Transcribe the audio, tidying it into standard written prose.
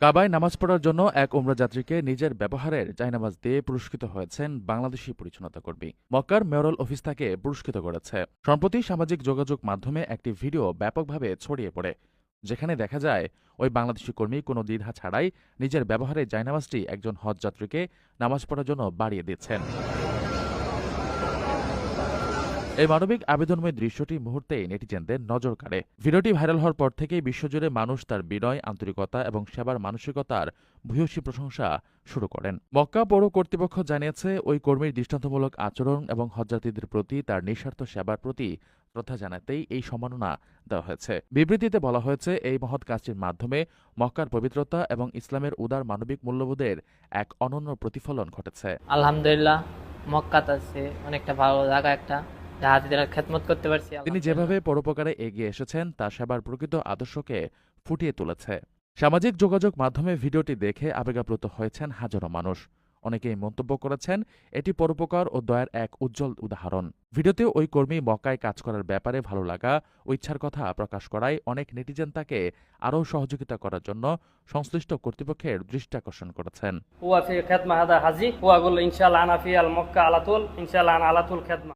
কাবায় নামাজ পড়ার জন্য এক উমরা যাত্রীকে নিজের ব্যবহারের জায়নামাজ দিয়ে পুরস্কৃত হয়েছেন বাংলাদেশি পরিচ্ছন্নতা কর্মী। মক্কার মেয়রল অফিস তাকে পুরস্কৃত করেছে। সম্প্রতি সামাজিক যোগাযোগ মাধ্যমে একটি ভিডিও ব্যাপকভাবে ছড়িয়ে পড়ে, যেখানে দেখা যায় ওই বাংলাদেশি কর্মী কোনো দ্বিধা ছাড়াই নিজের ব্যবহারের জায়নামাজটি একজন হজ যাত্রীকে নামাজ পড়ার জন্য বাড়িয়ে দিচ্ছেন। এই মানবিক আবেদনময় দৃশ্যটি মুহূর্তেই নেটিজেনদের নজর কাড়ে। ভিডিওটি ভাইরাল হওয়ার পর থেকেই বিশ্বজুড়ে মানুষ তার বিনয়, আন্তরিকতা এবং সেবার মানসিকতার ভূয়সী প্রশংসা শুরু করেন। মক্কা পৌর কর্তৃপক্ষ জানিয়েছে, ওই কর্মীর দৃষ্টান্তমূলক আচরণ এবং হজযাত্রীদের প্রতি তার নিঃস্বার্থ সেবার প্রতি শ্রদ্ধা জানাতেই এই সম্মাননা দেওয়া হয়েছে। বিবৃতিতে বলা হয়েছে, এই মহৎ কাজটির মাধ্যমে মক্কার পবিত্রতা এবং ইসলামের উদার মানবিক মূল্যবোধের এক অনন্য প্রতিফলন ঘটেছে। আলহামদুলিল্লাহ, মক্কাত আছে অনেকটা ভালো জায়গা একটা, হাজিদের খেদমত করতে পারছি। তিনি যেভাবে পরোপকারে এগিয়ে এসেছেন তা সেবার প্রকৃত আদর্শকে ফুটিয়ে তুলেছে। সামাজিক যোগাযোগ মাধ্যমে ভিডিওটি দেখে আবেগাপ্লুত হয়েছেন হাজারো মানুষ। অনেকেই মন্তব্য করেছেন, এটি পরোপকার ও দয়ার এক উজ্জ্বল উদাহরণ। ভিডিওতে ওই কর্মী মক্কায় কাজ করার ব্যাপারে ভালো লাগা ও ইচ্ছার কথা প্রকাশ করায় অনেক নেটিজেন তাকে আরও সহযোগিতা করার জন্য সংশ্লিষ্ট কর্তৃপক্ষের দৃষ্টি আকর্ষণ করেছেন। هو في خدمة هذا حجي هو أقول له إن شاء الله أنا في المكة على طول إن شاء الله أنا على طول خدمة